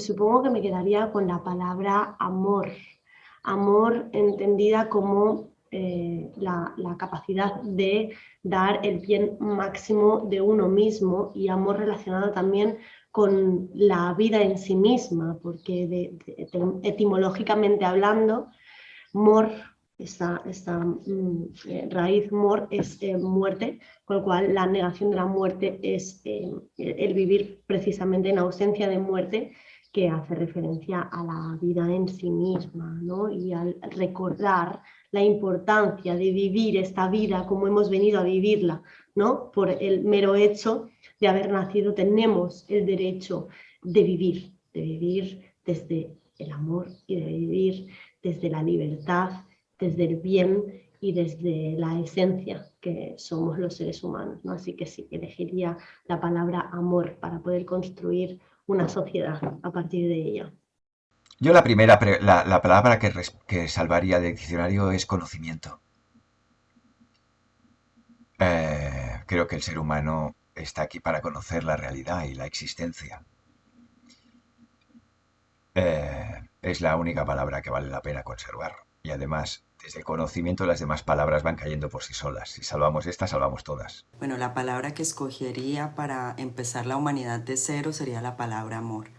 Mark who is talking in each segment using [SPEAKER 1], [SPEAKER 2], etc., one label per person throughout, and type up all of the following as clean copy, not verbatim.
[SPEAKER 1] supongo que me quedaría con la palabra amor. Amor entendida como la capacidad de dar el bien máximo de uno mismo, y amor relacionado también con la vida en sí misma, porque etimológicamente hablando, mor, esta raíz mor es muerte, con lo cual la negación de la muerte es el vivir precisamente en ausencia de muerte, que hace referencia a la vida en sí misma, ¿no? Y al recordar la importancia de vivir esta vida como hemos venido a vivirla, ¿no? Por el mero hecho de haber nacido, tenemos el derecho de vivir desde el amor y de vivir desde la libertad, desde el bien y desde la esencia que somos los seres humanos, ¿no? Así que sí, elegiría la palabra amor para poder construir una sociedad a partir de ella.
[SPEAKER 2] Yo la primera, la palabra que salvaría del diccionario es conocimiento. Creo que el ser humano está aquí para conocer la realidad y la existencia. Es la única palabra que vale la pena conservar. Y además, desde el conocimiento las demás palabras van cayendo por sí solas. Si salvamos esta, salvamos todas.
[SPEAKER 3] Bueno, la palabra que escogería para empezar la humanidad de cero sería la palabra amor.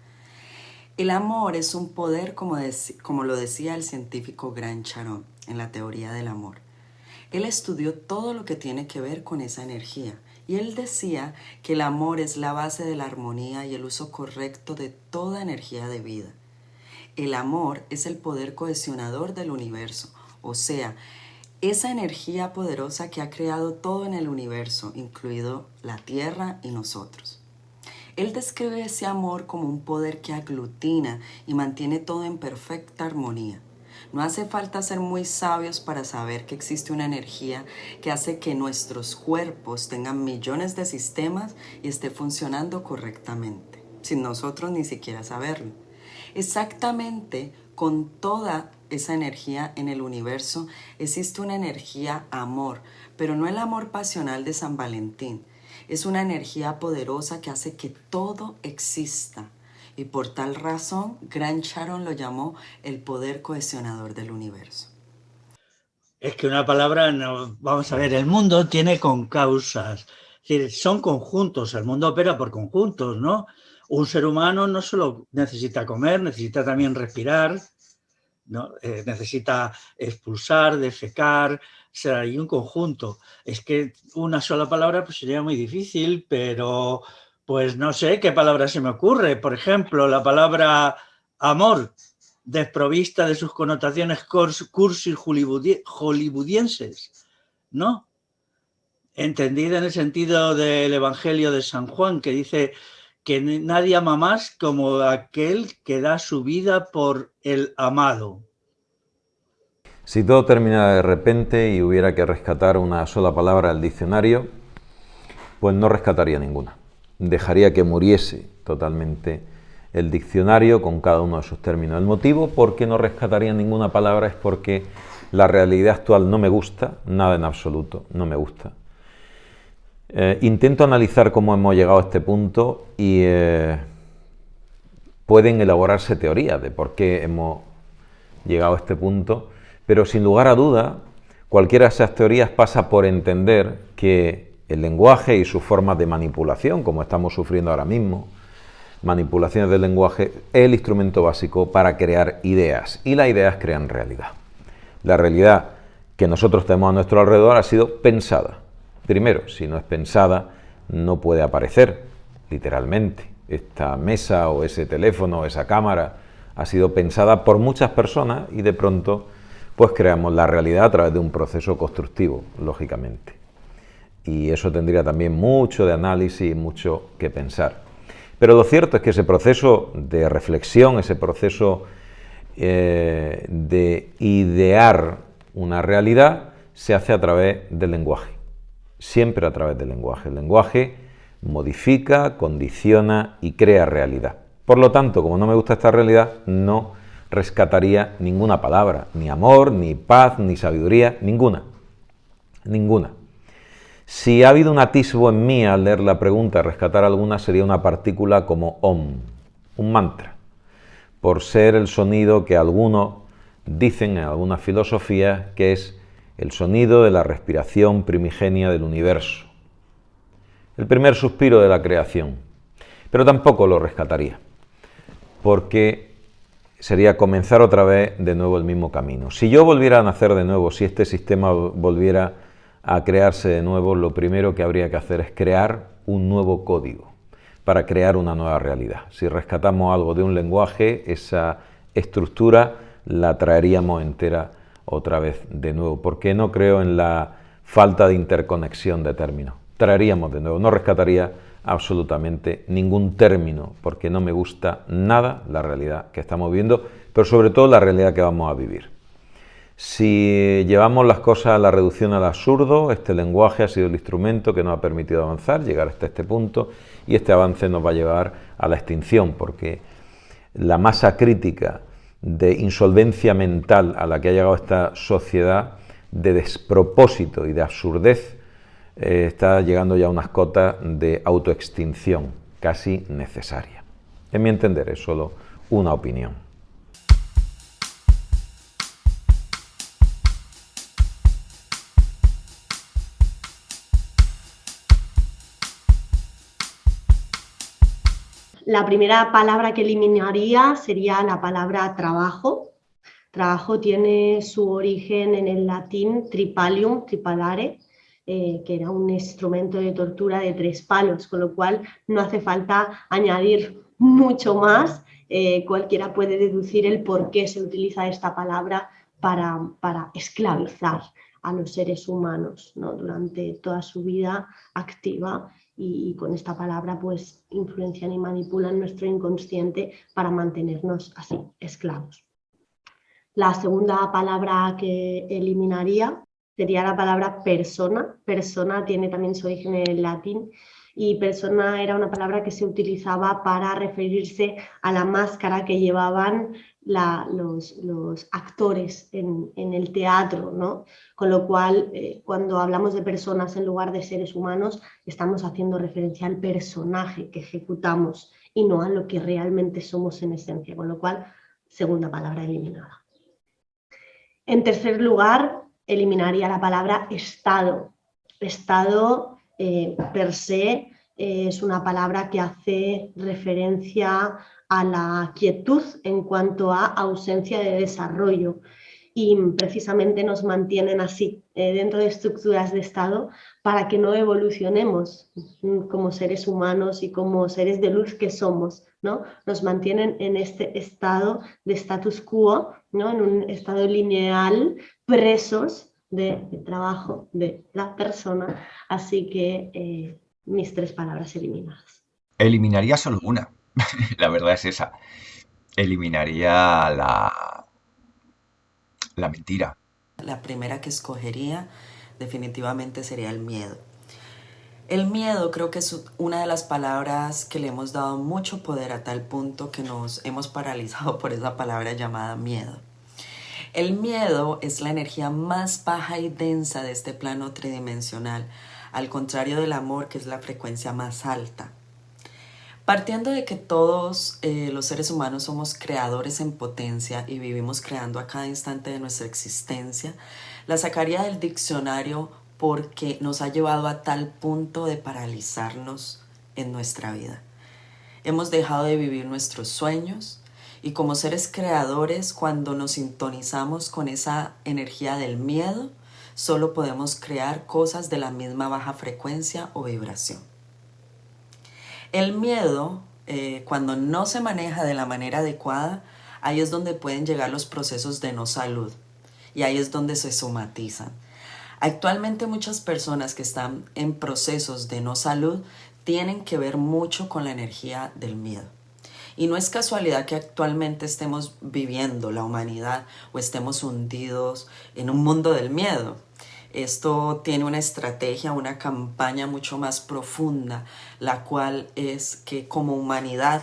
[SPEAKER 3] El amor es un poder, como lo decía el científico Grant Charon en la teoría del amor. Él estudió todo lo que tiene que ver con esa energía, y él decía que el amor es la base de la armonía y el uso correcto de toda energía de vida. El amor es el poder cohesionador del universo, o sea, esa energía poderosa que ha creado todo en el universo, incluido la Tierra y nosotros. Él describe ese amor como un poder que aglutina y mantiene todo en perfecta armonía. No hace falta ser muy sabios para saber que existe una energía que hace que nuestros cuerpos tengan millones de sistemas y esté funcionando correctamente, sin nosotros ni siquiera saberlo. Exactamente, con toda esa energía en el universo existe una energía amor, pero no el amor pasional de San Valentín. Es una energía poderosa que hace que todo exista. Y por tal razón, Grant Charon lo llamó el poder cohesionador del universo.
[SPEAKER 4] Es que una palabra, no, vamos a ver, el mundo tiene concausas, es decir, son conjuntos, el mundo opera por conjuntos, ¿no? Un ser humano no solo necesita comer, necesita también respirar, ¿no? Necesita expulsar, defecar, o sea, hay un conjunto. Es que una sola palabra pues sería muy difícil, pero pues no sé qué palabra se me ocurre. Por ejemplo, la palabra amor, desprovista de sus connotaciones cursi hollywoodienses, ¿no? Entendida en el sentido del Evangelio de San Juan, que dice que nadie ama más como aquel que da su vida por el amado.
[SPEAKER 5] Si todo terminara de repente y hubiera que rescatar una sola palabra del diccionario, pues no rescataría ninguna. Dejaría que muriese totalmente el diccionario con cada uno de sus términos. El motivo por qué no rescataría ninguna palabra es porque la realidad actual no me gusta, nada en absoluto, no me gusta. Intento analizar cómo hemos llegado a este punto y pueden elaborarse teorías de por qué hemos llegado a este punto, pero sin lugar a duda, cualquiera de esas teorías pasa por entender que el lenguaje y sus formas de manipulación, como estamos sufriendo ahora mismo, manipulaciones del lenguaje, es el instrumento básico para crear ideas, y las ideas crean realidad. La realidad que nosotros tenemos a nuestro alrededor ha sido pensada. Primero, si no es pensada, no puede aparecer, literalmente. Esta mesa o ese teléfono o esa cámara ha sido pensada por muchas personas y de pronto pues creamos la realidad a través de un proceso constructivo, lógicamente. Y eso tendría también mucho de análisis y mucho que pensar. Pero lo cierto es que ese proceso de reflexión, ese proceso de idear una realidad, se hace a través del lenguaje. Siempre a través del lenguaje. El lenguaje modifica, condiciona y crea realidad. Por lo tanto, como no me gusta esta realidad, no rescataría ninguna palabra, ni amor, ni paz, ni sabiduría, ninguna. Ninguna. Si ha habido un atisbo en mí al leer la pregunta, rescatar alguna, sería una partícula como Om, un mantra. por ser el sonido que algunos dicen en algunas filosofías que es el sonido de la respiración primigenia del universo, el primer suspiro de la creación, pero tampoco lo rescataría, porque sería comenzar otra vez de nuevo el mismo camino. Si yo volviera a nacer de nuevo, si este sistema volviera a crearse de nuevo, lo primero que habría que hacer es crear un nuevo código para crear una nueva realidad. Si rescatamos algo de un lenguaje, esa estructura la traeríamos entera otra vez de nuevo, porque no creo en la falta de interconexión de términos. Traeríamos de nuevo, no rescataría absolutamente ningún término, porque no me gusta nada la realidad que estamos viviendo, pero sobre todo la realidad que vamos a vivir. Si llevamos las cosas a la reducción al absurdo, este lenguaje ha sido el instrumento que nos ha permitido avanzar, llegar hasta este punto, y este avance nos va a llevar a la extinción, porque la masa crítica de insolvencia mental a la que ha llegado esta sociedad, de despropósito y de absurdez, está llegando ya a unas cotas de autoextinción casi necesaria. En mi entender, es solo una opinión.
[SPEAKER 1] La primera palabra que eliminaría sería la palabra trabajo. Trabajo tiene su origen en el latín tripalium, tripalare, que era un instrumento de tortura de 3 palos, con lo cual no hace falta añadir mucho más. Cualquiera puede deducir el por qué se utiliza esta palabra para esclavizar a los seres humanos, ¿no? Durante toda su vida activa, y con esta palabra pues influencian y manipulan nuestro inconsciente para mantenernos así, esclavos. La segunda palabra que eliminaría sería la palabra persona. Persona tiene también su origen en el latín, y persona era una palabra que se utilizaba para referirse a la máscara que llevaban los actores en el teatro, ¿no? Con lo cual, cuando hablamos de personas en lugar de seres humanos, estamos haciendo referencia al personaje que ejecutamos y no a lo que realmente somos en esencia, con lo cual, segunda palabra eliminada. En tercer lugar, eliminaría la palabra estado. Estado, per se, es una palabra que hace referencia a la quietud en cuanto a ausencia de desarrollo, y precisamente nos mantienen así, dentro de estructuras de estado, para que no evolucionemos como seres humanos y como seres de luz que somos, ¿no? Nos mantienen en este estado de status quo, ¿no? En un estado lineal, presos del trabajo de la persona. Así que mis 3 palabras eliminadas.
[SPEAKER 2] Eliminaría solo una. La verdad es esa. Eliminaría la mentira.
[SPEAKER 3] La primera que escogería definitivamente sería el miedo. El miedo creo que es una de las palabras que le hemos dado mucho poder, a tal punto que nos hemos paralizado por esa palabra llamada miedo. El miedo es la energía más baja y densa de este plano tridimensional, al contrario del amor, que es la frecuencia más alta. Partiendo de que todos los seres humanos somos creadores en potencia y vivimos creando a cada instante de nuestra existencia, la sacaría del diccionario porque nos ha llevado a tal punto de paralizarnos en nuestra vida. Hemos dejado de vivir nuestros sueños, y como seres creadores, cuando nos sintonizamos con esa energía del miedo, solo podemos crear cosas de la misma baja frecuencia o vibración. El miedo, cuando no se maneja de la manera adecuada, ahí es donde pueden llegar los procesos de no salud, y ahí es donde se somatizan. Actualmente muchas personas que están en procesos de no salud tienen que ver mucho con la energía del miedo. Y no es casualidad que actualmente estemos viviendo la humanidad o estemos hundidos en un mundo del miedo. Esto tiene una estrategia, una campaña mucho más profunda, la cual es que como humanidad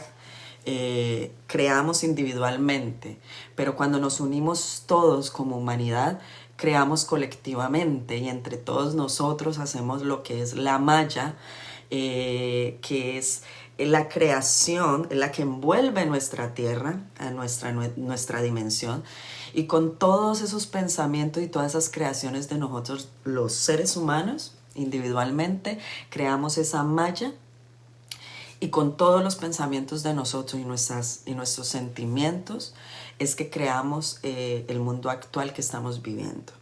[SPEAKER 3] creamos individualmente, pero cuando nos unimos todos como humanidad, creamos colectivamente, y entre todos nosotros hacemos lo que es la malla, que es La creación es la que envuelve nuestra tierra, a nuestra dimensión, y con todos esos pensamientos y todas esas creaciones de nosotros, los seres humanos, individualmente, creamos esa malla, y con todos los pensamientos de nosotros y nuestros sentimientos es que creamos el mundo actual que estamos viviendo.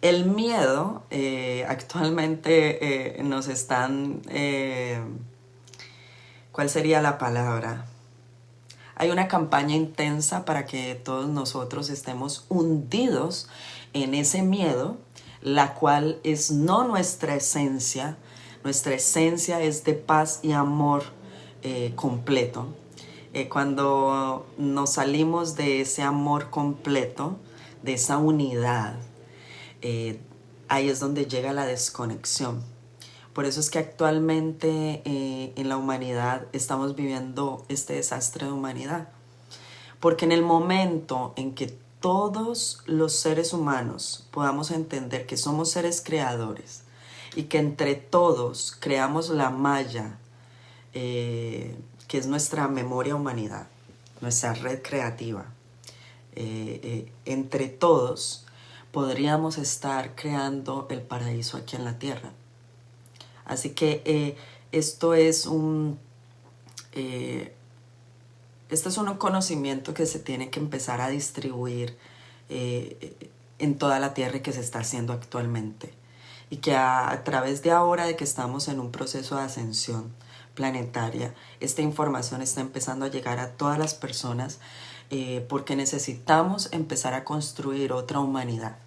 [SPEAKER 3] El miedo, actualmente nos están... ¿cuál sería la palabra? Hay una campaña intensa para que todos nosotros estemos hundidos en ese miedo, la cual es no nuestra esencia. Nuestra esencia es de paz y amor completo. Cuando nos salimos de ese amor completo, de esa unidad, ahí es donde llega la desconexión. Por eso es que actualmente en la humanidad estamos viviendo este desastre de humanidad. Porque en el momento en que todos los seres humanos podamos entender que somos seres creadores y que entre todos creamos la malla, que es nuestra memoria humanidad, nuestra red creativa, entre todos podríamos estar creando el paraíso aquí en la tierra. Así que esto es un conocimiento que se tiene que empezar a distribuir en toda la tierra y que se está haciendo actualmente. Y que a través de ahora de que estamos en un proceso de ascensión planetaria, esta información está empezando a llegar a todas las personas porque necesitamos empezar a construir otra humanidad.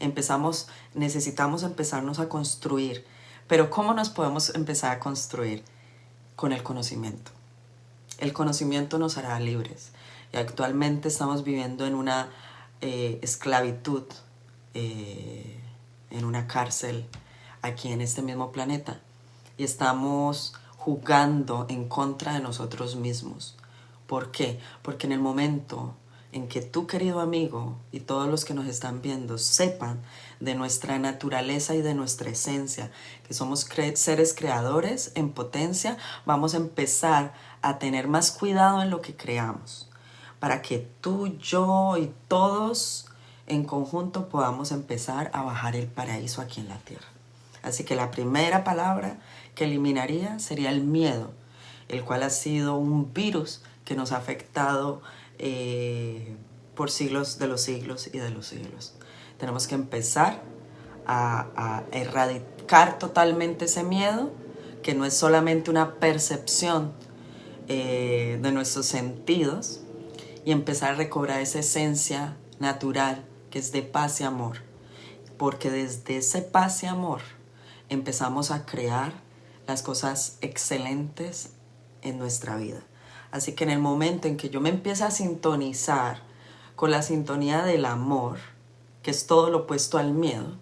[SPEAKER 3] Necesitamos empezarnos a construir. Pero ¿cómo nos podemos empezar a construir? Con el conocimiento. El conocimiento nos hará libres. Y actualmente estamos viviendo en una esclavitud, en una cárcel aquí en este mismo planeta. Y estamos jugando en contra de nosotros mismos. ¿Por qué? Porque en el momento en que tú, querido amigo, y todos los que nos están viendo sepan de nuestra naturaleza y de nuestra esencia, que somos seres creadores en potencia, vamos a empezar a tener más cuidado en lo que creamos, para que tú, yo y todos en conjunto podamos empezar a bajar el paraíso aquí en la tierra. Así que la primera palabra que eliminaría sería el miedo, el cual ha sido un virus que nos ha afectado por siglos de los siglos y de los siglos. Tenemos que empezar a erradicar totalmente ese miedo, que no es solamente una percepción de nuestros sentidos, y empezar a recobrar esa esencia natural que es de paz y amor. Porque desde ese paz y amor empezamos a crear las cosas excelentes en nuestra vida. Así que en el momento en que yo me empiece a sintonizar con la sintonía del amor, que es todo lo opuesto al miedo,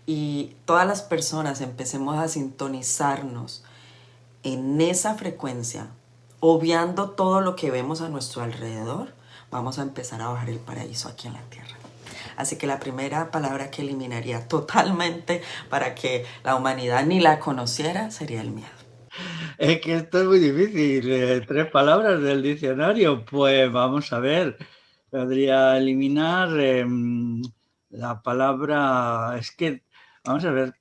[SPEAKER 3] y todas las personas empecemos a sintonizarnos en esa frecuencia, obviando todo lo que vemos a nuestro alrededor, vamos a empezar a bajar el paraíso aquí en la tierra. Así que la primera palabra que eliminaría totalmente para que la humanidad ni la conociera sería el miedo.
[SPEAKER 4] Es que esto es muy difícil. 3 palabras del diccionario. Pues vamos a ver. Podría eliminar la palabra... Es que, vamos a ver,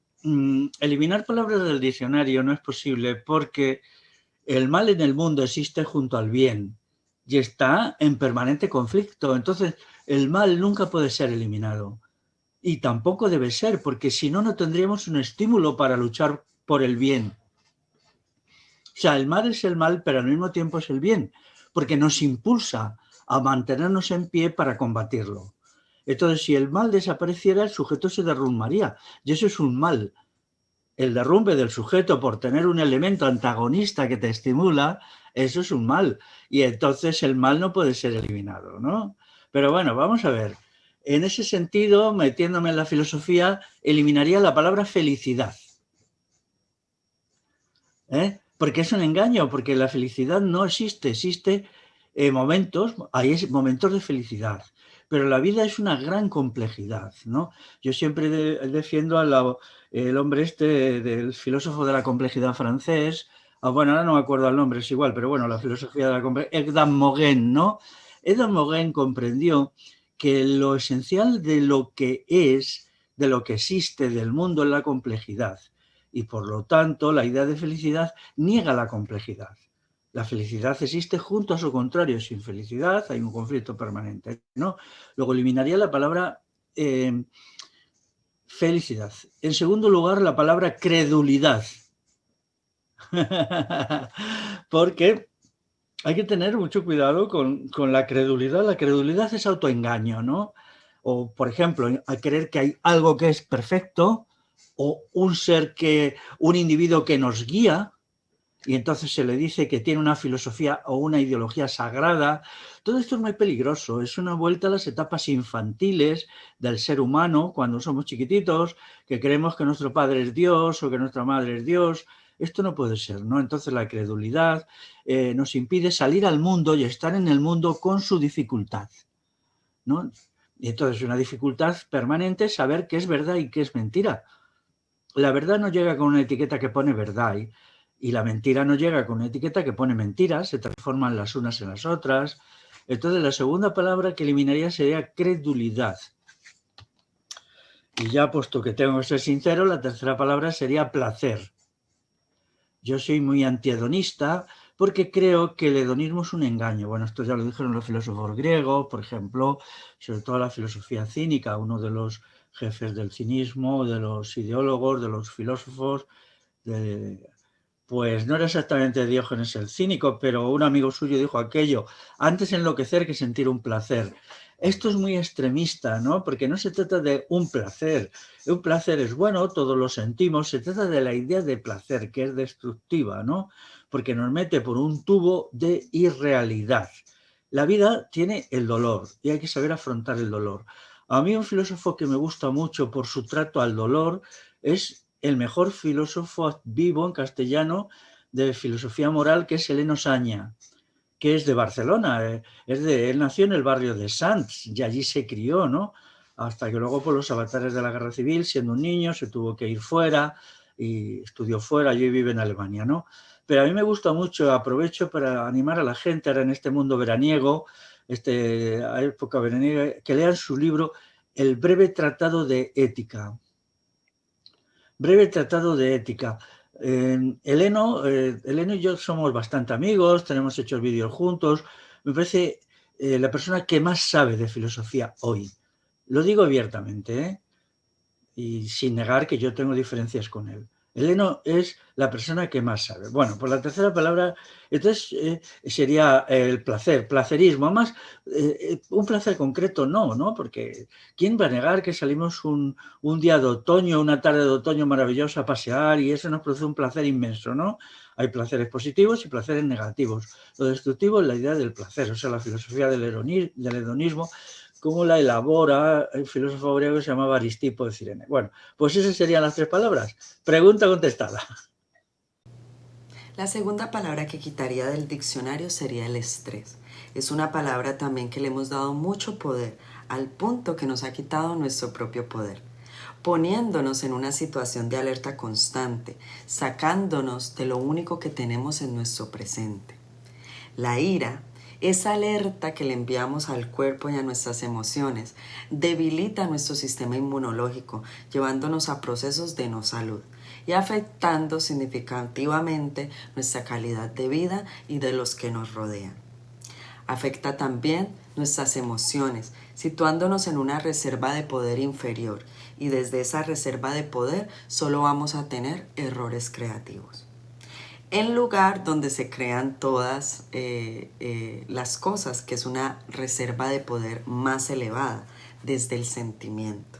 [SPEAKER 4] eliminar palabras del diccionario no es posible porque el mal en el mundo existe junto al bien y está en permanente conflicto. Entonces, el mal nunca puede ser eliminado. Y tampoco debe ser, porque si no, no tendríamos un estímulo para luchar por el bien. O sea, el mal es el mal, pero al mismo tiempo es el bien, porque nos impulsa a mantenernos en pie para combatirlo. Entonces, si el mal desapareciera, el sujeto se derrumbaría, y eso es un mal. El derrumbe del sujeto por tener un elemento antagonista que te estimula, eso es un mal. Y entonces el mal no puede ser eliminado, ¿no? Pero bueno, vamos a ver. En ese sentido, metiéndome en la filosofía, eliminaría la palabra felicidad. Porque es un engaño, porque la felicidad no existe. Existe momentos, hay momentos de felicidad. Pero la vida es una gran complejidad, ¿no? Yo siempre defiendo el hombre del filósofo de la complejidad francés, Bueno, ahora no me acuerdo el nombre, es igual, pero bueno, la filosofía de la comprensión, Edmund Morin, ¿no? Edmund Morin comprendió que lo esencial de lo que es, de lo que existe del mundo es la complejidad. Y por lo tanto, la idea de felicidad niega la complejidad. La felicidad existe junto a su contrario. Sin felicidad hay un conflicto permanente, ¿no? Luego eliminaría la palabra felicidad. En segundo lugar, la palabra credulidad. Porque hay que tener mucho cuidado con la credulidad. La credulidad es autoengaño, ¿no? O, por ejemplo, a creer que hay algo que es perfecto o un individuo que nos guía, y entonces se le dice que tiene una filosofía o una ideología sagrada. Todo esto es muy peligroso, es una vuelta a las etapas infantiles del ser humano cuando somos chiquititos, que creemos que nuestro padre es Dios o que nuestra madre es Dios. Esto no puede ser, ¿no? Entonces la credulidad nos impide salir al mundo y estar en el mundo con su dificultad, ¿no? Y entonces una dificultad permanente es saber qué es verdad y qué es mentira. La verdad no llega con una etiqueta que pone verdad y la mentira no llega con una etiqueta que pone mentiras, se transforman las unas en las otras. Entonces la segunda palabra que eliminaría sería credulidad. Y ya puesto que tengo que ser sincero, la tercera palabra sería placer. Yo soy muy antihedonista porque creo que el hedonismo es un engaño. Bueno, esto ya lo dijeron los filósofos griegos, por ejemplo, sobre todo la filosofía cínica, uno de los jefes del cinismo, de los ideólogos, de los filósofos, pues no era exactamente Diógenes el cínico, pero un amigo suyo dijo aquello: antes enloquecer que sentir un placer. Esto es muy extremista, ¿no? Porque no se trata de un placer. Un placer es bueno, todos lo sentimos. Se trata de la idea de placer, que es destructiva, ¿no? Porque nos mete por un tubo de irrealidad. La vida tiene el dolor y hay que saber afrontar el dolor. A mí un filósofo que me gusta mucho por su trato al dolor es el mejor filósofo vivo en castellano de filosofía moral, que es Heleno Saña, que es de Barcelona. Él nació en el barrio de Sants y allí se crió, ¿no? Hasta que luego, por los avatares de la guerra civil, siendo un niño, se tuvo que ir fuera y estudió fuera y hoy vive en Alemania, ¿no? Pero a mí me gusta mucho, aprovecho para animar a la gente ahora en este mundo veraniego, época veraniega, que lean su libro El breve tratado de ética. Breve tratado de ética. Heleno y yo somos bastante amigos, tenemos hechos vídeos juntos. Me parece la persona que más sabe de filosofía hoy. Lo digo abiertamente, ¿eh? Y sin negar que yo tengo diferencias con él. Heleno es la persona que más sabe. Bueno, pues la tercera palabra, entonces, sería el placer, placerismo. Además, un placer concreto no, porque ¿quién va a negar que salimos un día de otoño, una tarde de otoño maravillosa a pasear y eso nos produce un placer inmenso, ¿no? Hay placeres positivos y placeres negativos. Lo destructivo es la idea del placer, o sea, la filosofía del hedonismo, cómo la elabora el filósofo griego que se llamaba Aristipo de Cirene. Bueno, pues esas serían las tres palabras. Pregunta contestada.
[SPEAKER 3] La segunda palabra que quitaría del diccionario sería el estrés. Es una palabra también que le hemos dado mucho poder, al punto que nos ha quitado nuestro propio poder, poniéndonos en una situación de alerta constante, sacándonos de lo único que tenemos en nuestro presente. La ira, esa alerta que le enviamos al cuerpo y a nuestras emociones, debilita nuestro sistema inmunológico, llevándonos a procesos de no salud y afectando significativamente nuestra calidad de vida y de los que nos rodean. Afecta también nuestras emociones, situándonos en una reserva de poder inferior, y desde esa reserva de poder solo vamos a tener errores creativos. El lugar donde se crean todas las cosas, que es una reserva de poder más elevada, desde el sentimiento.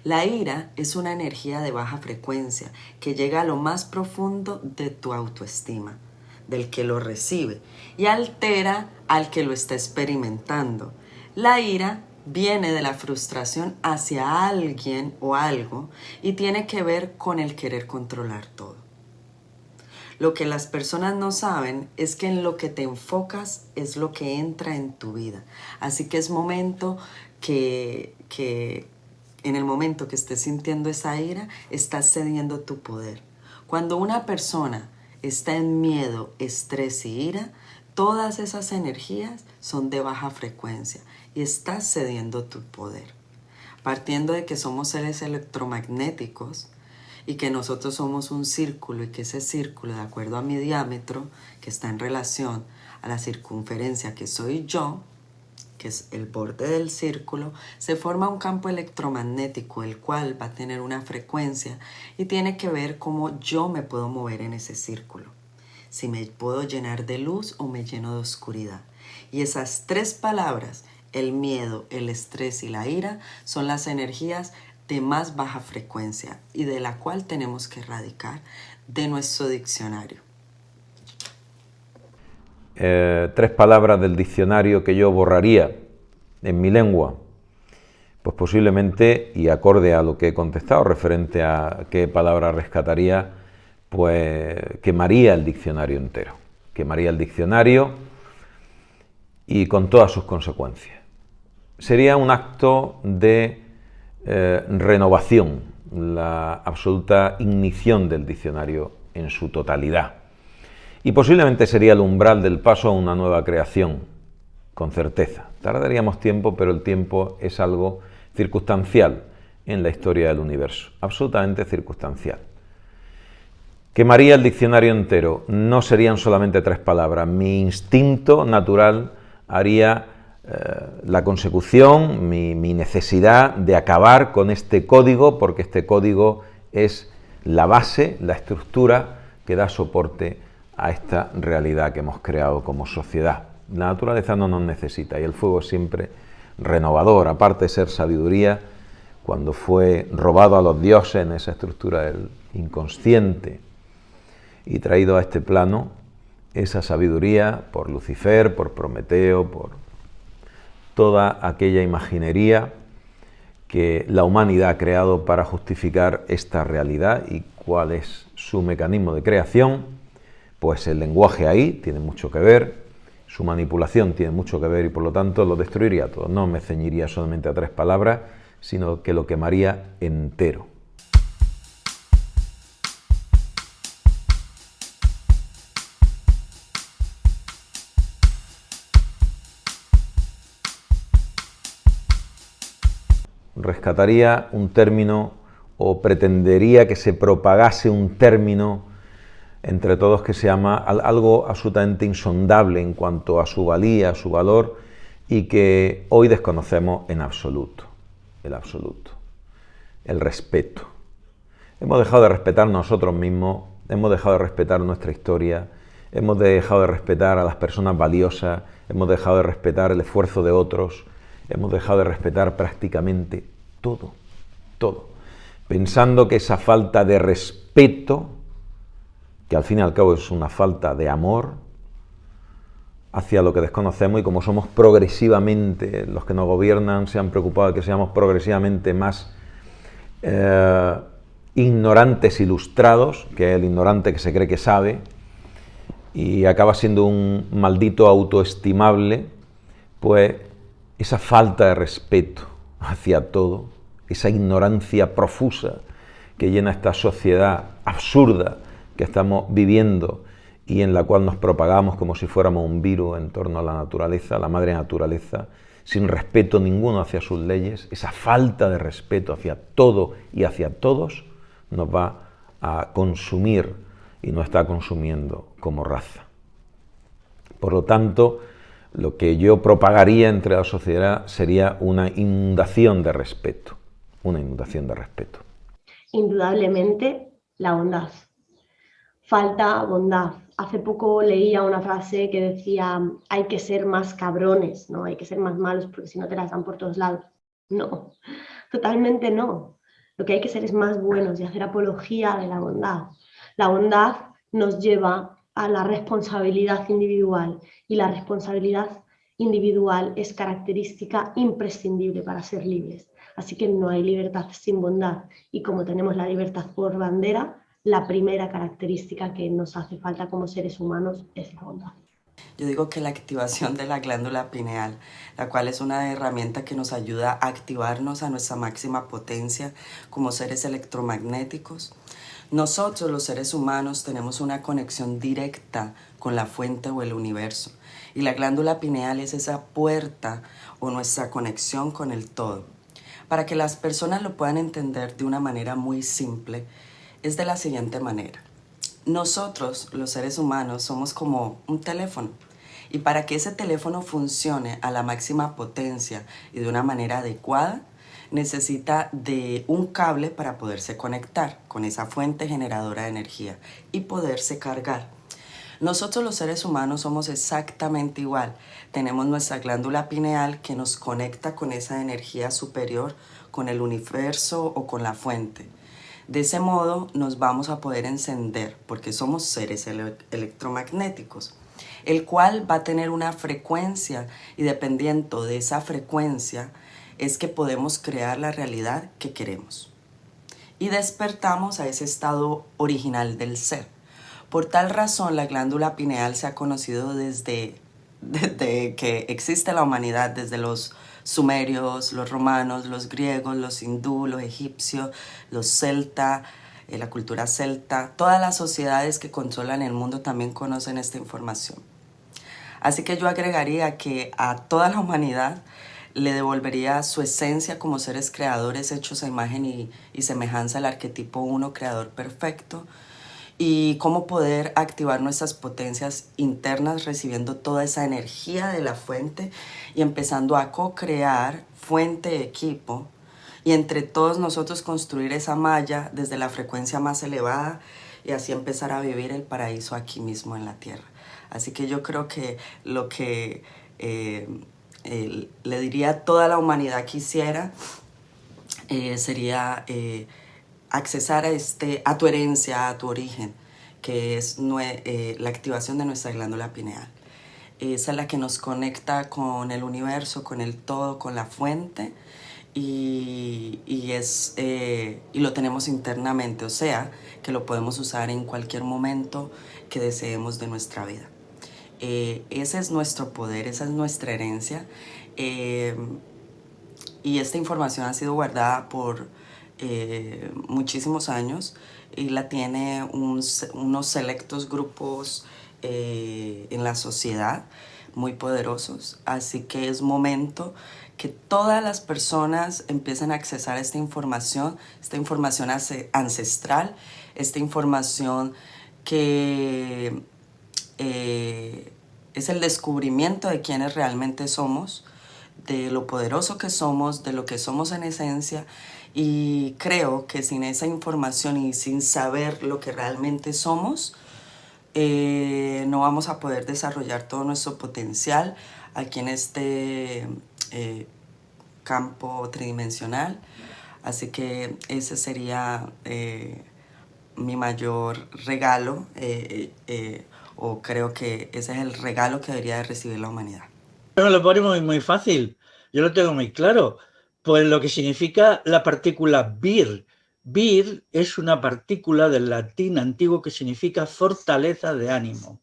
[SPEAKER 3] La ira es una energía de baja frecuencia que llega a lo más profundo de tu autoestima, del que lo recibe, y altera al que lo está experimentando. La ira viene de la frustración hacia alguien o algo y tiene que ver con el querer controlar todo. Lo que las personas no saben es que en lo que te enfocas es lo que entra en tu vida. Así que es momento que en el momento que estés sintiendo esa ira, estás cediendo tu poder. Cuando una persona está en miedo, estrés y ira, todas esas energías son de baja frecuencia y estás cediendo tu poder. Partiendo de que somos seres electromagnéticos y que nosotros somos un círculo y que ese círculo, de acuerdo a mi diámetro, que está en relación a la circunferencia que soy yo, que es el borde del círculo, se forma un campo electromagnético, el cual va a tener una frecuencia y tiene que ver cómo yo me puedo mover en ese círculo. Si me puedo llenar de luz o me lleno de oscuridad. Y esas tres palabras, el miedo, el estrés y la ira, son las energías de más baja frecuencia y de la cual tenemos que erradicar de nuestro diccionario.
[SPEAKER 5] 3 palabras del diccionario que yo borraría en mi lengua. Pues posiblemente, y acorde a lo que he contestado referente a qué palabra rescataría, pues quemaría el diccionario entero. Quemaría el diccionario y con todas sus consecuencias. Sería un acto de renovación, la absoluta ignición del diccionario en su totalidad. Y posiblemente sería el umbral del paso a una nueva creación, con certeza. Tardaríamos tiempo, pero el tiempo es algo circunstancial en la historia del universo, absolutamente circunstancial. Quemaría el diccionario entero, no serían solamente 3 palabras. Mi instinto natural haría la consecución, mi necesidad de acabar con este código, porque este código es la base, la estructura que da soporte a esta realidad que hemos creado como sociedad. La naturaleza no nos necesita y el fuego es siempre renovador, aparte de ser sabiduría, cuando fue robado a los dioses en esa estructura del inconsciente y traído a este plano, esa sabiduría por Lucifer, por Prometeo, por toda aquella imaginería que la humanidad ha creado para justificar esta realidad y cuál es su mecanismo de creación. Pues el lenguaje ahí tiene mucho que ver, su manipulación tiene mucho que ver y por lo tanto lo destruiría todo. No me ceñiría solamente a 3 palabras, sino que lo quemaría entero. Rescataría un término o pretendería que se propagase un término entre todos que se llama algo absolutamente insondable en cuanto a su valía, a su valor, y que hoy desconocemos en absoluto, el respeto. Hemos dejado de respetar nosotros mismos, hemos dejado de respetar nuestra historia, hemos dejado de respetar a las personas valiosas, hemos dejado de respetar el esfuerzo de otros, hemos dejado de respetar prácticamente todo, pensando que esa falta de respeto, que al fin y al cabo es una falta de amor hacia lo que desconocemos, y como somos progresivamente, los que nos gobiernan se han preocupado de que seamos progresivamente más ignorantes ilustrados, que el ignorante que se cree que sabe, y acaba siendo un maldito autoestimable, pues esa falta de respeto hacia todo, esa ignorancia profusa que llena esta sociedad absurda que estamos viviendo y en la cual nos propagamos como si fuéramos un virus en torno a la naturaleza, la madre naturaleza, sin respeto ninguno hacia sus leyes, esa falta de respeto hacia todo y hacia todos nos va a consumir y nos está consumiendo como raza. Por lo tanto, lo que yo propagaría entre la sociedad sería una inundación de respeto,
[SPEAKER 1] Indudablemente, la bondad. Falta bondad. Hace poco leía una frase que decía, hay que ser más cabrones, ¿no? Hay que ser más malos porque si no te las dan por todos lados. No, totalmente no. Lo que hay que ser es más buenos y hacer apología de la bondad. La bondad nos lleva a la responsabilidad individual y la responsabilidad individual es característica imprescindible para ser libres. Así que no hay libertad sin bondad y como tenemos la libertad por bandera, la primera característica que nos hace falta como seres humanos es la bondad.
[SPEAKER 3] Yo digo que la activación de la glándula pineal, la cual es una herramienta que nos ayuda a activarnos a nuestra máxima potencia como seres electromagnéticos, Nosotros, los seres humanos, tenemos una conexión directa con la fuente o el universo. Y la glándula pineal es esa puerta o nuestra conexión con el todo. Para que las personas lo puedan entender de una manera muy simple, es de la siguiente manera. Nosotros, los seres humanos, somos como un teléfono. Y para que ese teléfono funcione a la máxima potencia y de una manera adecuada, necesita de un cable para poderse conectar con esa fuente generadora de energía y poderse cargar. Nosotros los seres humanos somos exactamente igual. Tenemos nuestra glándula pineal que nos conecta con esa energía superior, con el universo o con la fuente. De ese modo nos vamos a poder encender porque somos seres electromagnéticos, el cual va a tener una frecuencia y dependiendo de esa frecuencia es que podemos crear la realidad que queremos. Y despertamos a ese estado original del ser. Por tal razón, la glándula pineal se ha conocido desde que existe la humanidad, desde los sumerios, los romanos, los griegos, los hindú, los egipcios, los celta, la cultura celta. Todas las sociedades que controlan el mundo también conocen esta información. Así que yo agregaría que a toda la humanidad le devolvería su esencia como seres creadores hechos a imagen y semejanza al arquetipo 1, creador perfecto, y cómo poder activar nuestras potencias internas recibiendo toda esa energía de la fuente y empezando a co-crear fuente-equipo y entre todos nosotros construir esa malla desde la frecuencia más elevada y así empezar a vivir el paraíso aquí mismo en la tierra. Así que yo creo que lo que le diría a toda la humanidad quisiera sería accesar a tu herencia, a tu origen, que es la activación de nuestra glándula pineal. Esa es la que nos conecta con el universo, con el todo, con la fuente y lo tenemos internamente, o sea, que lo podemos usar en cualquier momento que deseemos de nuestra vida. Ese es nuestro poder, esa es nuestra herencia y esta información ha sido guardada por muchísimos años y la tiene unos selectos grupos en la sociedad muy poderosos, así que es momento que todas las personas empiecen a accesar esta información ancestral, esta información que es el descubrimiento de quiénes realmente somos, de lo poderoso que somos, de lo que somos en esencia. Y creo que sin esa información y sin saber lo que realmente somos, no vamos a poder desarrollar todo nuestro potencial aquí en este campo tridimensional. Así que ese sería mi mayor regalo, o creo que ese es el regalo que debería de recibir la humanidad.
[SPEAKER 4] Me lo pone muy fácil, yo lo tengo muy claro. Pues lo que significa la partícula vir. Vir es una partícula del latín antiguo que significa fortaleza de ánimo.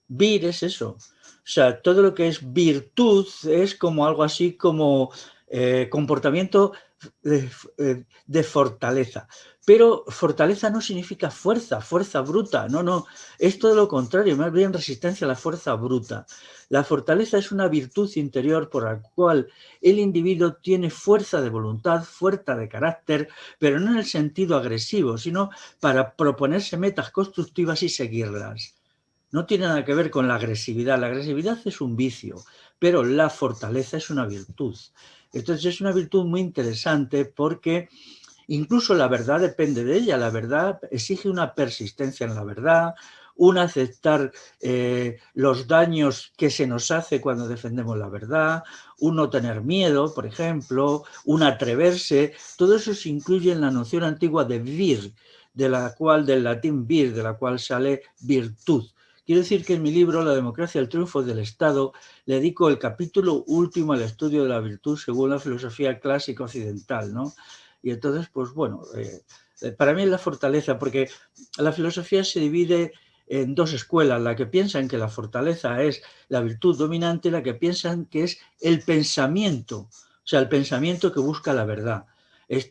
[SPEAKER 4] Vir es eso. O sea, todo lo que es virtud es como algo así como comportamiento de fortaleza. Pero fortaleza no significa fuerza bruta. No, es todo lo contrario, más bien resistencia a la fuerza bruta. La fortaleza es una virtud interior por la cual el individuo tiene fuerza de voluntad, fuerza de carácter, pero no en el sentido agresivo, sino para proponerse metas constructivas y seguirlas. No tiene nada que ver con la agresividad. La agresividad es un vicio, pero la fortaleza es una virtud. Entonces es una virtud muy interesante porque incluso la verdad depende de ella. La verdad exige una persistencia en la verdad, un aceptar los daños que se nos hace cuando defendemos la verdad, un no tener miedo, por ejemplo, un atreverse. Todo eso se incluye en la noción antigua de vir, del latín vir, de la cual sale virtud. Quiero decir que en mi libro, La democracia, el triunfo del Estado, le dedico el capítulo último al estudio de la virtud según la filosofía clásica occidental, ¿no? Y entonces, pues bueno, para mí es la fortaleza, porque la filosofía se divide en dos escuelas, la que piensan que la fortaleza es la virtud dominante y la que piensan que es el pensamiento, o sea, el pensamiento que busca la verdad.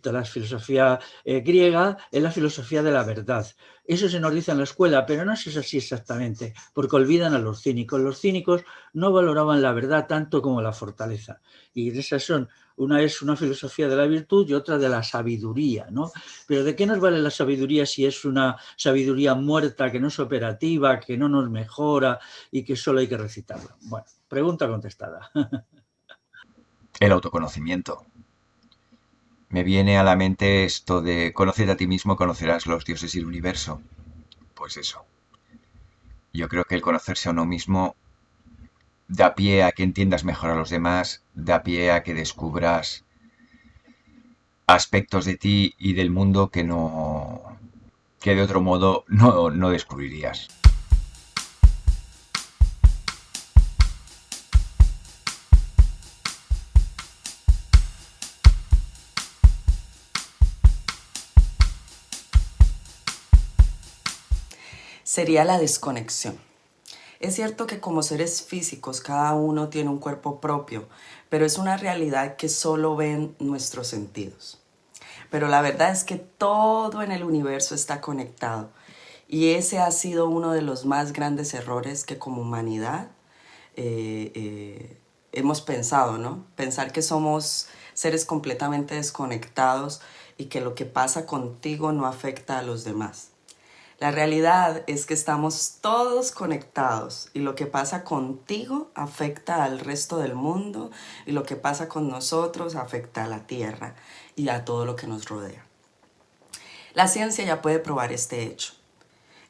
[SPEAKER 4] la filosofía griega es la filosofía de la verdad. Eso se nos dice en la escuela, pero no es así exactamente, porque olvidan a los cínicos. Los cínicos no valoraban la verdad tanto como la fortaleza. Y esas son, una es una filosofía de la virtud y otra de la sabiduría, ¿no? Pero ¿de qué nos vale la sabiduría si es una sabiduría muerta, que no es operativa, que no nos mejora y que solo hay que recitarla? Bueno, pregunta contestada.
[SPEAKER 2] El autoconocimiento. Me viene a la mente esto de conócete a ti mismo, conocerás los dioses y el universo. Pues eso. Yo creo que el conocerse a uno mismo da pie a que entiendas mejor a los demás, da pie a que descubras aspectos de ti y del mundo que de otro modo no descubrirías.
[SPEAKER 3] Sería la desconexión. Es cierto que como seres físicos cada uno tiene un cuerpo propio, pero es una realidad que solo ven nuestros sentidos. Pero la verdad es que todo en el universo está conectado y ese ha sido uno de los más grandes errores que como humanidad hemos pensado, ¿no? Pensar que somos seres completamente desconectados y que lo que pasa contigo no afecta a los demás. La realidad es que estamos todos conectados y lo que pasa contigo afecta al resto del mundo y lo que pasa con nosotros afecta a la Tierra y a todo lo que nos rodea. La ciencia ya puede probar este hecho.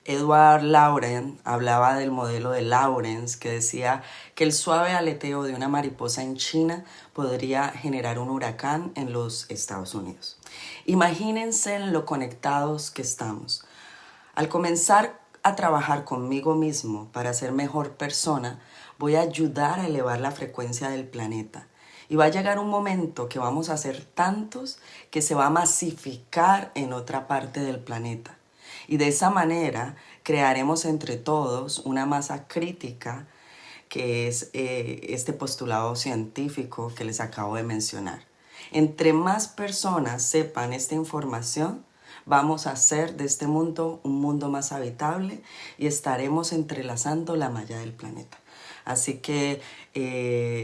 [SPEAKER 3] Edward Lorenz hablaba del modelo de Lorentz que decía que el suave aleteo de una mariposa en China podría generar un huracán en los Estados Unidos. Imagínense lo conectados que estamos. Al comenzar a trabajar conmigo mismo para ser mejor persona, voy a ayudar a elevar la frecuencia del planeta. Y va a llegar un momento que vamos a ser tantos que se va a masificar en otra parte del planeta. Y de esa manera crearemos entre todos una masa crítica que es este postulado científico que les acabo de mencionar. Entre más personas sepan esta información, vamos a hacer de este mundo un mundo más habitable y estaremos entrelazando la malla del planeta. Así que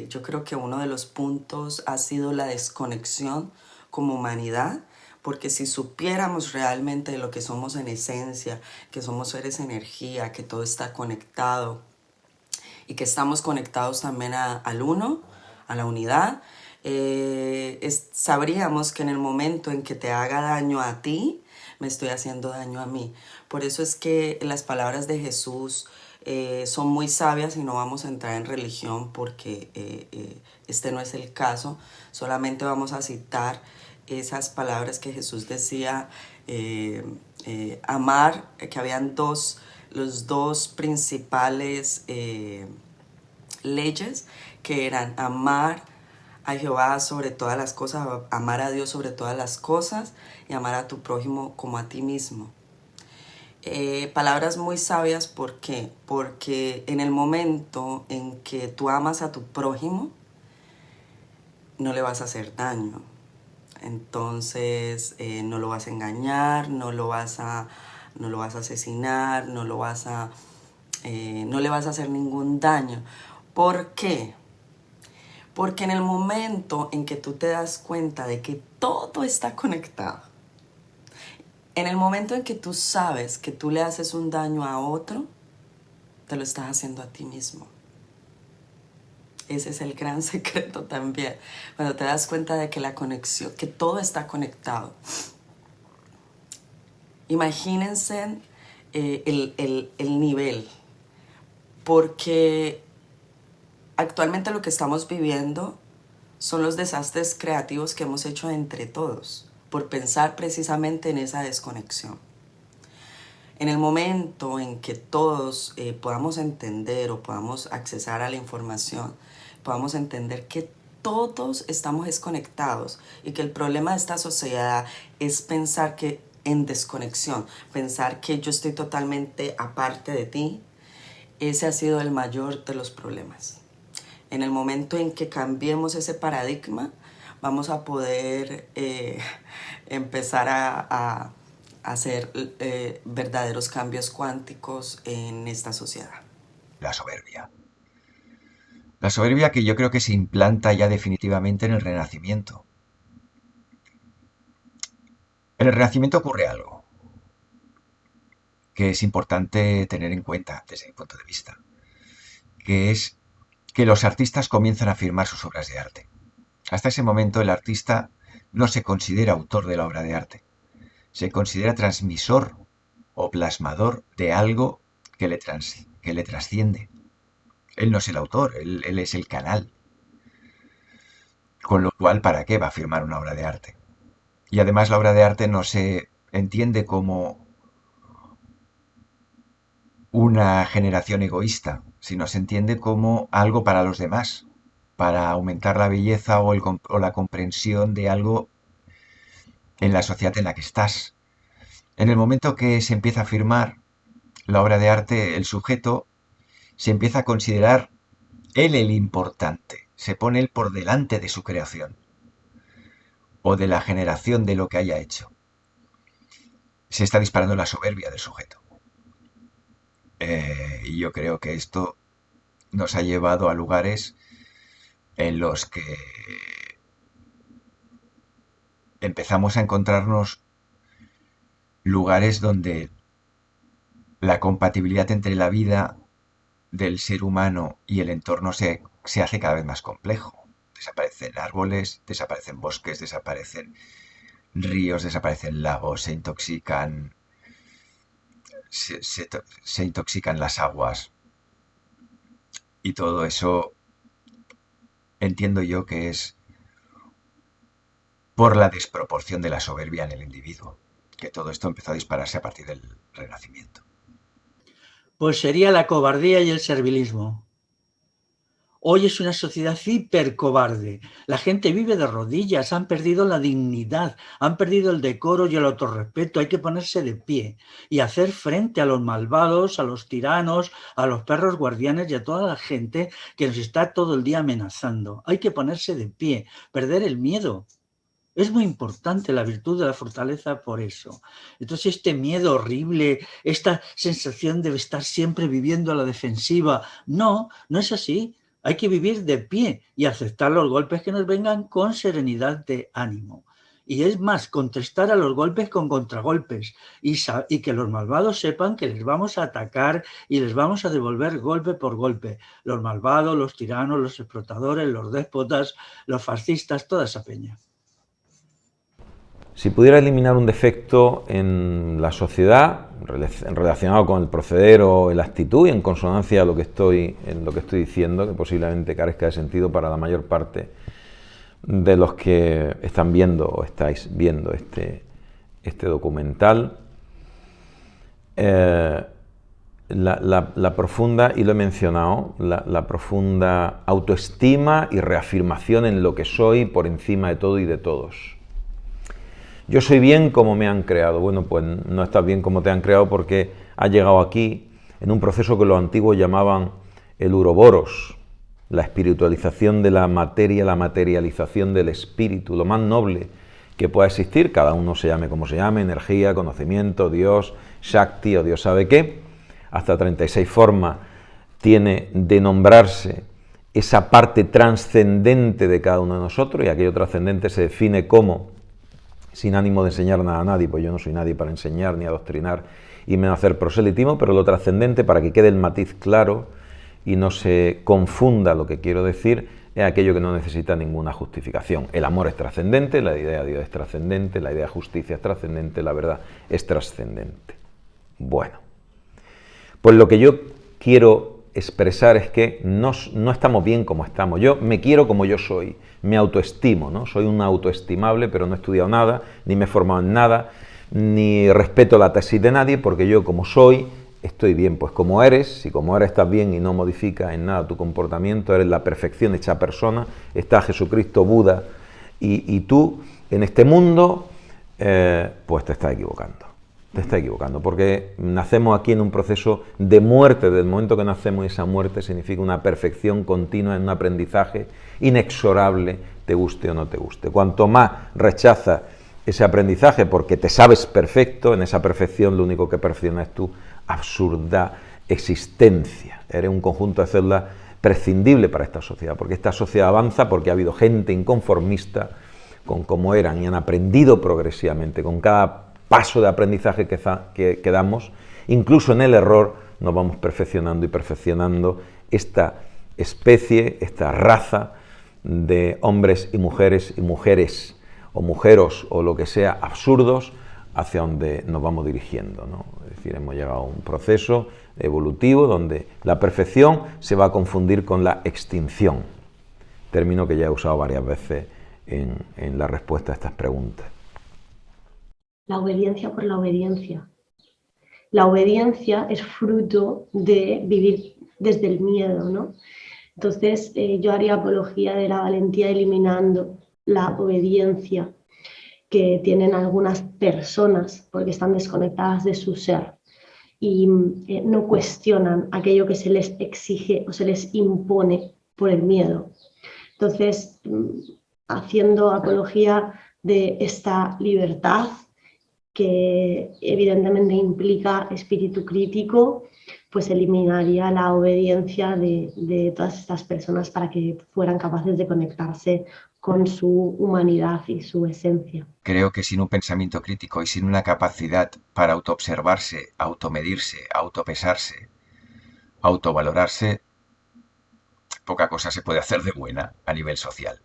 [SPEAKER 3] yo creo que uno de los puntos ha sido la desconexión como humanidad, porque si supiéramos realmente de lo que somos en esencia, que somos seres de energía, que todo está conectado y que estamos conectados también al uno, a la unidad, sabríamos que en el momento en que te haga daño a ti, me estoy haciendo daño a mí. Por eso es que las palabras de Jesús son muy sabias y no vamos a entrar en religión porque este no es el caso. Solamente vamos a citar esas palabras que Jesús decía, amar, que habían los dos principales leyes, que eran amar a Jehová sobre todas las cosas, amar a Dios sobre todas las cosas y amar a tu prójimo como a ti mismo. Palabras muy sabias, ¿por qué? Porque en el momento en que tú amas a tu prójimo, no le vas a hacer daño. Entonces no lo vas a engañar, no lo vas a asesinar, no le vas a hacer ningún daño. ¿Por qué? Porque en el momento en que tú te das cuenta de que todo está conectado, en el momento en que tú sabes que tú le haces un daño a otro, te lo estás haciendo a ti mismo. Ese es el gran secreto también. Cuando te das cuenta de que la conexión, que todo está conectado. Imagínense el nivel, porque actualmente lo que estamos viviendo son los desastres creativos que hemos hecho entre todos, por pensar precisamente en esa desconexión. En el momento en que todos podamos entender o podamos accesar a la información, podamos entender que todos estamos desconectados y que el problema de esta sociedad es pensar que en desconexión, pensar que yo estoy totalmente aparte de ti, ese ha sido el mayor de los problemas. En el momento en que cambiemos ese paradigma, vamos a poder empezar a hacer verdaderos cambios cuánticos en esta sociedad.
[SPEAKER 2] La soberbia. La soberbia que yo creo que se implanta ya definitivamente en el Renacimiento. En el Renacimiento ocurre algo que es importante tener en cuenta desde mi punto de vista, que es que los artistas comienzan a firmar sus obras de arte. Hasta ese momento el artista no se considera autor de la obra de arte, se considera transmisor o plasmador de algo que le trasciende. Él no es el autor, él es el canal. Con lo cual, ¿para qué va a firmar una obra de arte? Y además la obra de arte no se entiende como una generación egoísta, sino se entiende como algo para los demás, para aumentar la belleza o la comprensión de algo en la sociedad en la que estás. En el momento que se empieza a firmar la obra de arte, el sujeto se empieza a considerar él el importante, se pone él por delante de su creación o de la generación de lo que haya hecho. Se está disparando la soberbia del sujeto. Y yo creo que esto nos ha llevado a lugares en los que empezamos a encontrarnos lugares donde la compatibilidad entre la vida del ser humano y el entorno se hace cada vez más complejo. Desaparecen árboles, desaparecen bosques, desaparecen ríos, desaparecen lagos, se intoxican las aguas. Y todo eso entiendo yo que es por la desproporción de la soberbia en el individuo, que todo esto empezó a dispararse a partir del Renacimiento.
[SPEAKER 4] Pues sería la cobardía y el servilismo. Hoy es una sociedad hipercobarde. La gente vive de rodillas, han perdido la dignidad, han perdido el decoro y el autorrespeto. Hay que ponerse de pie y hacer frente a los malvados, a los tiranos, a los perros guardianes y a toda la gente que nos está todo el día amenazando. Hay que ponerse de pie, perder el miedo. Es muy importante la virtud de la fortaleza por eso. Entonces este miedo horrible, esta sensación de estar siempre viviendo a la defensiva, no es así. Hay que vivir de pie y aceptar los golpes que nos vengan con serenidad de ánimo. Y es más, contestar a los golpes con contragolpes y que los malvados sepan que les vamos a atacar y les vamos a devolver golpe por golpe. Los malvados, los tiranos, los explotadores, los déspotas, los fascistas, toda esa peña.
[SPEAKER 5] Si pudiera eliminar un defecto en la sociedad relacionado con el proceder o la actitud y en consonancia a lo que estoy diciendo, que posiblemente carezca de sentido para la mayor parte de los que están viendo o estáis viendo este documental, la profunda, y lo he mencionado, la profunda autoestima y reafirmación en lo que soy por encima de todo y de todos. Yo soy bien como me han creado. Bueno, pues no estás bien como te han creado porque has llegado aquí en un proceso que los antiguos llamaban el uroboros, la espiritualización de la materia, la materialización del espíritu, lo más noble que pueda existir, cada uno se llame como se llame, energía, conocimiento, Dios, Shakti o Dios sabe qué, hasta 36 formas tiene de nombrarse esa parte trascendente de cada uno de nosotros, y aquello trascendente se define como, sin ánimo de enseñar nada a nadie, pues yo no soy nadie para enseñar ni adoctrinar y menos hacer proselitismo, pero lo trascendente, para que quede el matiz claro y no se confunda lo que quiero decir, es aquello que no necesita ninguna justificación. El amor es trascendente, la idea de Dios es trascendente, la idea de justicia es trascendente, la verdad es trascendente. Bueno, pues lo que yo quiero expresar es que no estamos bien como estamos. Yo me quiero como yo soy, me autoestimo, ¿no? Soy un autoestimable, pero no he estudiado nada, ni me he formado en nada, ni respeto la tesis de nadie, porque yo como soy, estoy bien. Pues como eres, si como eres estás bien y no modificas en nada tu comportamiento, eres la perfección hecha persona, está Jesucristo, Buda, y tú en este mundo, pues te estás equivocando. te estás equivocando, porque nacemos aquí en un proceso de muerte. Desde el momento que nacemos, esa muerte significa una perfección continua en un aprendizaje inexorable, te guste o no te guste. Cuanto más rechazas ese aprendizaje porque te sabes perfecto, en esa perfección lo único que perfeccionas es tu absurda existencia. Eres un conjunto de células prescindible para esta sociedad, porque esta sociedad avanza porque ha habido gente inconformista con cómo eran y han aprendido progresivamente. Con cada paso de aprendizaje que damos, incluso en el error, nos vamos perfeccionando y perfeccionando esta especie, esta raza de hombres y mujeres o mujeros o lo que sea absurdos hacia donde nos vamos dirigiendo, ¿no? Es decir, hemos llegado a un proceso evolutivo donde la perfección se va a confundir con la extinción, término que ya he usado varias veces en la respuesta a estas preguntas.
[SPEAKER 1] La obediencia por la obediencia. La obediencia es fruto de vivir desde el miedo, ¿no? Entonces, yo haría apología de la valentía eliminando la obediencia que tienen algunas personas porque están desconectadas de su ser y no cuestionan aquello que se les exige o se les impone por el miedo. Entonces, haciendo apología de esta libertad que evidentemente implica espíritu crítico, pues eliminaría la obediencia de todas estas personas para que fueran capaces de conectarse con su humanidad y su esencia.
[SPEAKER 2] Creo que sin un pensamiento crítico y sin una capacidad para autoobservarse, automedirse, autopesarse, autovalorarse, poca cosa se puede hacer de buena a nivel social.